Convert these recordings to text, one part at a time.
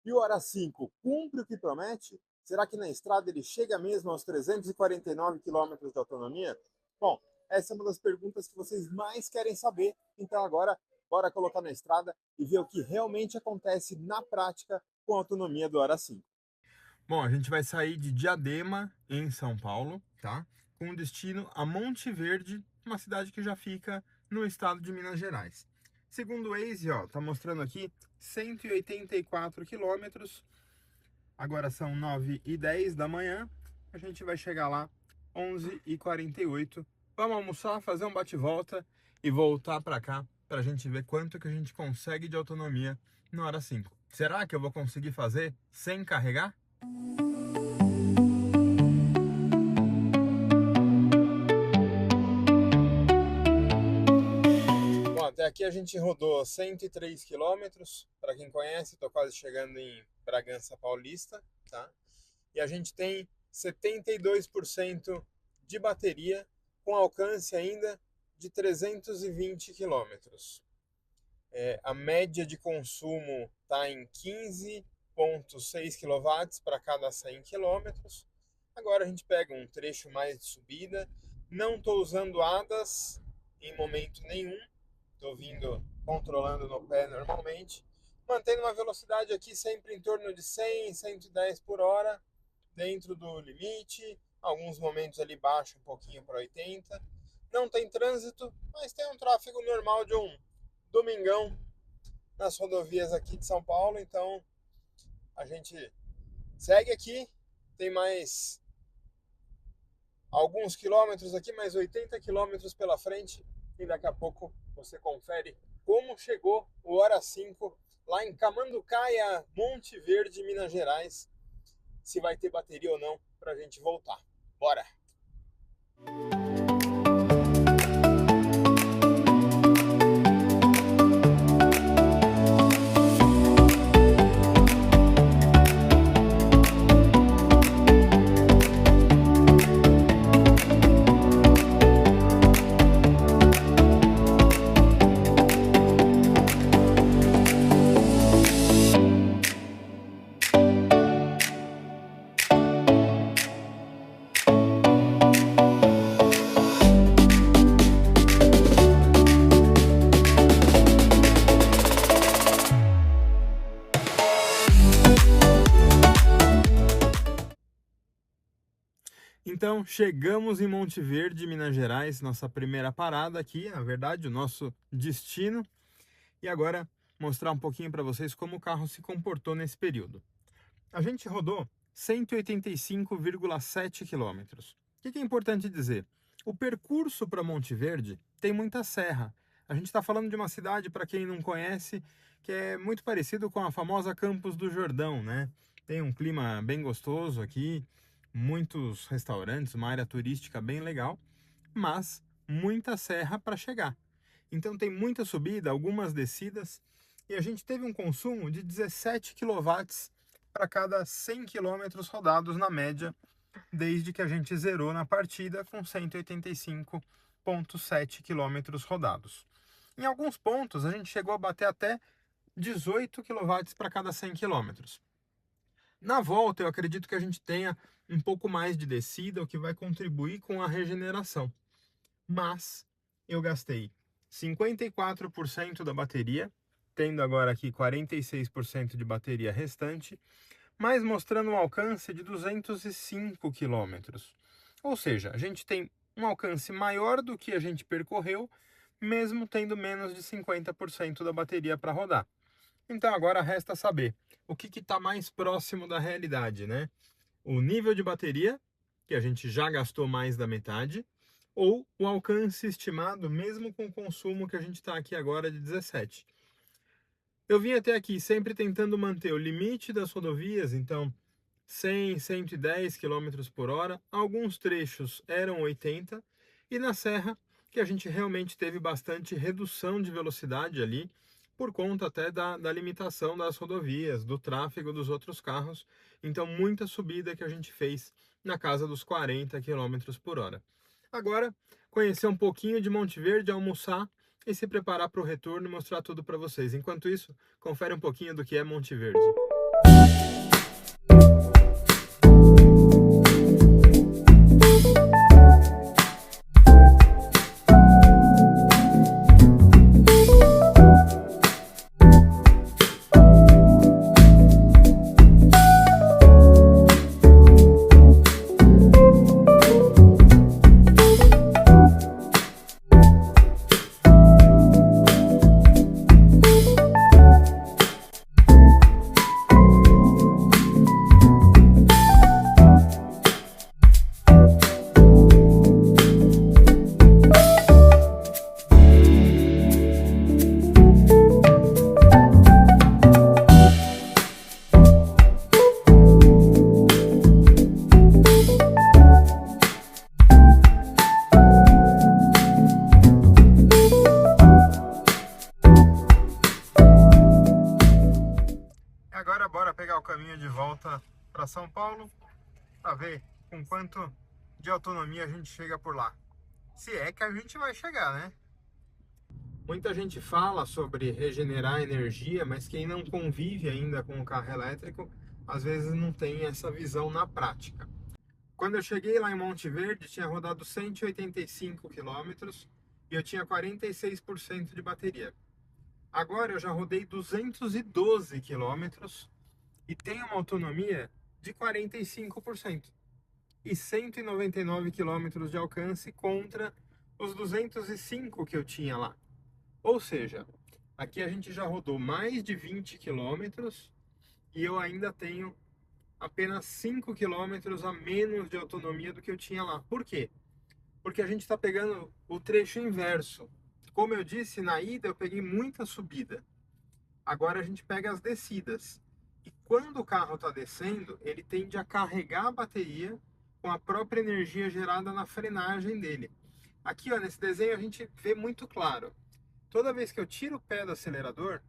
E o Hora 5 cumpre o que promete? Será que na estrada ele chega mesmo aos 349 quilômetros de autonomia? Bom, essa é uma das perguntas que vocês mais querem saber. Então agora, bora colocar na estrada e ver o que realmente acontece na prática com a autonomia do Hora 5. Bom, a gente vai sair de Diadema, em São Paulo, tá? Com destino a Monte Verde, uma cidade que já fica no estado de Minas Gerais. Segundo o Waze, ó, tá mostrando aqui 184 quilômetros. Agora são 9h10 da manhã. A gente vai chegar lá 11h48. Vamos almoçar, fazer um bate-volta e voltar para cá para a gente ver quanto que a gente consegue de autonomia no Hora 5. Será que eu vou conseguir fazer sem carregar? Bom, até aqui a gente rodou 103 quilômetros. Para quem conhece, estou quase chegando em Bragança Paulista, tá? E a gente tem 72% de bateria, com alcance ainda de 320 quilômetros. A média de consumo está em 15,6 kW para cada 100 quilômetros. Agora a gente pega um trecho mais de subida. Não estou usando ADAS em momento nenhum. Estou vindo controlando no pé normalmente. Mantendo uma velocidade aqui sempre em torno de 100, 110 por hora, dentro do limite. Alguns momentos ali baixa um pouquinho para 80. Não tem trânsito, mas tem um tráfego normal de um domingão nas rodovias aqui de São Paulo. Então a gente segue aqui. Tem mais alguns quilômetros aqui, mais 80 quilômetros pela frente. E daqui a pouco você confere como chegou o Hora 5 lá em Camanducaia, Monte Verde, Minas Gerais. Se vai ter bateria ou não para a gente voltar. Bora! Então, chegamos em Monte Verde, Minas Gerais, nossa primeira parada aqui, na verdade, o nosso destino. E agora, mostrar um pouquinho para vocês como o carro se comportou nesse período. A gente rodou 185,7 quilômetros. O que é importante dizer? O percurso para Monte Verde tem muita serra. A gente está falando de uma cidade, para quem não conhece, que é muito parecido com a famosa Campos do Jordão, né? Tem um clima bem gostoso aqui, muitos restaurantes, uma área turística bem legal, mas muita serra para chegar. Então tem muita subida, algumas descidas, e a gente teve um consumo de 17 kW para cada 100 km rodados na média, desde que a gente zerou na partida com 185,7 km rodados. Em alguns pontos a gente chegou a bater até 18 kW para cada 100 km. Na volta eu acredito que a gente tenha um pouco mais de descida, o que vai contribuir com a regeneração. Mas eu gastei 54% da bateria, tendo agora aqui 46% de bateria restante, mas mostrando um alcance de 205 quilômetros. Ou seja, a gente tem um alcance maior do que a gente percorreu, mesmo tendo menos de 50% da bateria para rodar. Então agora resta saber o que está mais próximo da realidade, né? O nível de bateria, que a gente já gastou mais da metade, ou o alcance estimado, mesmo com o consumo que a gente está aqui agora de 17. Eu vim até aqui sempre tentando manter o limite das rodovias, então 100, 110 km por hora, alguns trechos eram 80, e na serra, que a gente realmente teve bastante redução de velocidade ali, por conta até da limitação das rodovias, do tráfego dos outros carros, então muita subida que a gente fez na casa dos 40 km por hora. Agora, conhecer um pouquinho de Monte Verde, almoçar e se preparar para o retorno e mostrar tudo para vocês. Enquanto isso, confere um pouquinho do que é Monte Verde. bora pegar o caminho de volta para São Paulo para ver com quanto de autonomia a gente chega por lá. Se é que a gente vai chegar, né? Muita gente fala sobre regenerar energia, mas quem não convive ainda com o carro elétrico, às vezes não tem essa visão na prática. Quando eu cheguei lá em Monte Verde, tinha rodado 185 quilômetros e eu tinha 46% de bateria. Agora eu já rodei 212 quilômetros e tenho uma autonomia de 45% e 199 quilômetros de alcance contra os 205 que eu tinha lá. Ou seja, aqui a gente já rodou mais de 20 quilômetros e eu ainda tenho apenas 5 quilômetros a menos de autonomia do que eu tinha lá. Por quê? Porque a gente está pegando o trecho inverso. Como eu disse, na ida eu peguei muita subida. Agora a gente pega as descidas. E quando o carro está descendo, ele tende a carregar a bateria com a própria energia gerada na frenagem dele. Aqui, ó, nesse desenho a gente vê muito claro. Toda vez que eu tiro o pé do acelerador,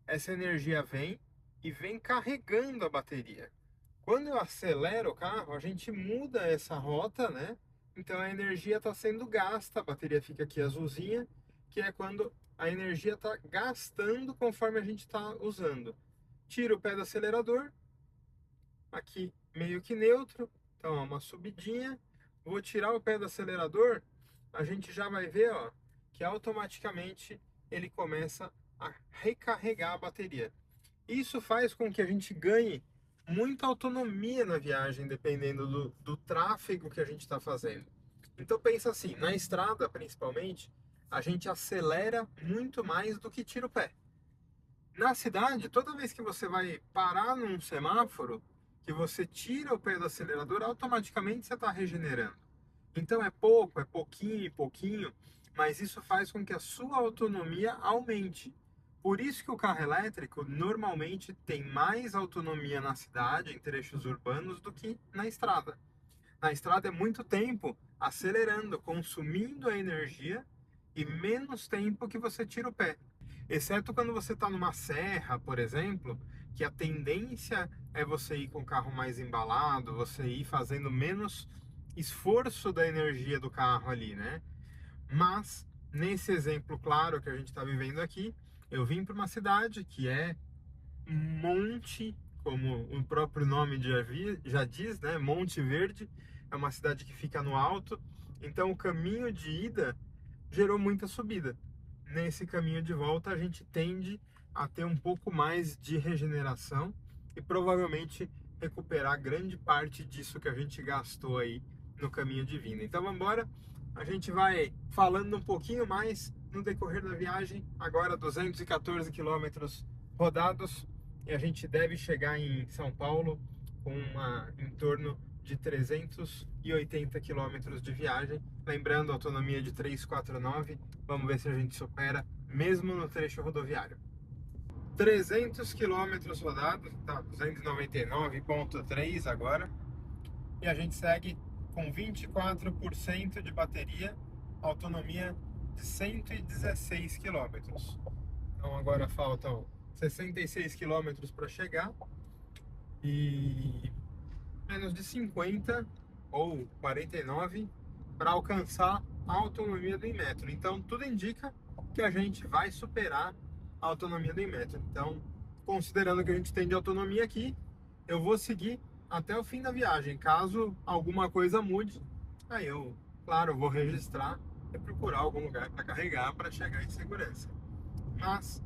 essa energia vem e vem carregando a bateria. Quando eu acelero o carro, a gente muda essa rota, né? Então a energia está sendo gasta, a bateria fica aqui azulzinha, que é quando a energia está gastando conforme a gente está usando. Tiro o pé do acelerador, aqui meio que neutro, então ó, uma subidinha. Vou tirar o pé do acelerador, a gente já vai ver, ó, que automaticamente ele começa a recarregar a bateria. Isso faz com que a gente ganhe muita autonomia na viagem, dependendo do tráfego que a gente está fazendo. Então pensa assim, na estrada principalmente, a gente acelera muito mais do que tira o pé. Na cidade, toda vez que você vai parar num semáforo, que você tira o pé do acelerador, automaticamente você está regenerando. Então é pouco, é pouquinho, mas isso faz com que a sua autonomia aumente. Por isso que o carro elétrico normalmente tem mais autonomia na cidade, em trechos urbanos, do que na estrada. Na estrada é muito tempo acelerando, consumindo a energia e menos tempo que você tira o pé. Exceto quando você está numa serra, por exemplo, que a tendência é você ir com o carro mais embalado, você ir fazendo menos esforço da energia do carro ali, né? Mas, nesse exemplo claro que a gente está vivendo aqui, eu vim para uma cidade que é um monte, como o próprio nome já diz, né? Monte Verde, é uma cidade que fica no alto, então o caminho de ida gerou muita subida. Nesse caminho de volta a gente tende a ter um pouco mais de regeneração e provavelmente recuperar grande parte disso que a gente gastou aí no caminho de vinda. Então vamos embora, a gente vai falando um pouquinho mais no decorrer da viagem. Agora 214 quilômetros rodados e a gente deve chegar em São Paulo com em torno de 380 quilômetros de viagem. Lembrando, autonomia de 349, vamos ver se a gente supera mesmo no trecho rodoviário. 300 quilômetros rodados, tá 299,3 agora, e a gente segue com 24% de bateria, autonomia de 116 quilômetros. Então agora faltam 66 quilômetros para chegar e menos de 50 ou 49 para alcançar a autonomia do Inmetro. Então tudo indica que a gente vai superar a autonomia do Inmetro. Então, considerando que a gente tem de autonomia aqui, eu vou seguir até o fim da viagem. Caso alguma coisa mude, aí eu, claro, vou registrar e procurar algum lugar para carregar para chegar em segurança. Mas,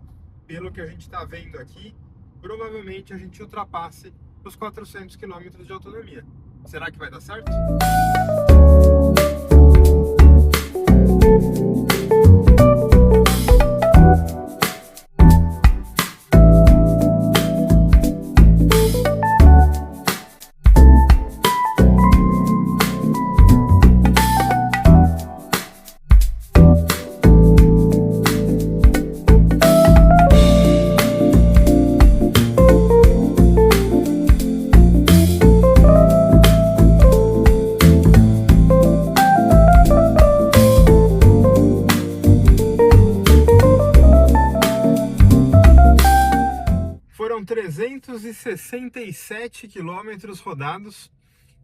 pelo que a gente está vendo aqui, provavelmente a gente ultrapasse os 400 km de autonomia. Será que vai dar certo? 367 quilômetros rodados.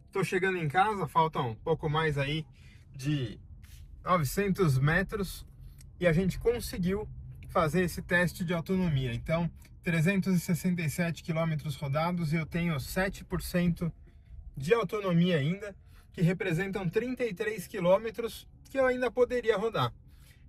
Estou chegando em casa, faltam um pouco mais aí de 900 metros e a gente conseguiu fazer esse teste de autonomia. Então, 367 quilômetros rodados e eu tenho 7% de autonomia ainda, que representam 33 quilômetros que eu ainda poderia rodar.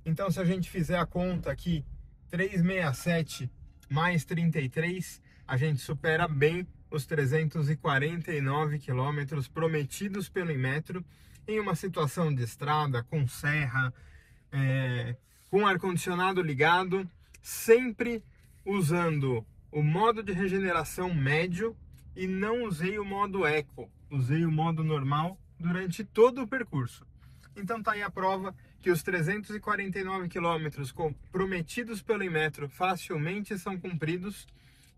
Então, se a gente fizer a conta aqui, 367 mais 33, a gente supera bem os 349 quilômetros prometidos pelo Inmetro em uma situação de estrada, com serra, com ar-condicionado ligado, sempre usando o modo de regeneração médio e não usei o modo eco, usei o modo normal durante todo o percurso. Então tá aí a prova que os 349 quilômetros prometidos pelo Inmetro facilmente são cumpridos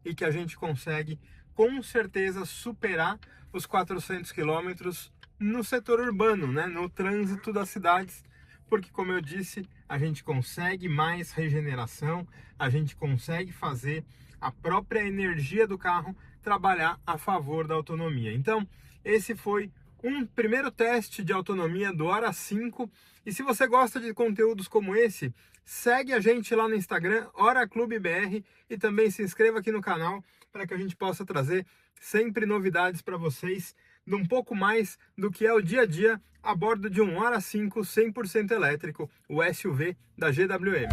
e que a gente consegue com certeza superar os 400 quilômetros no setor urbano, né? No trânsito das cidades, porque como eu disse, a gente consegue mais regeneração, a gente consegue fazer a própria energia do carro trabalhar a favor da autonomia. Então, esse foi um primeiro teste de autonomia do Hora 5. E se você gosta de conteúdos como esse, segue a gente lá no Instagram, Hora Clube BR, e também se inscreva aqui no canal para que a gente possa trazer sempre novidades para vocês de um pouco mais do que é o dia a dia a bordo de um Hora 5 100% elétrico, o SUV da GWM.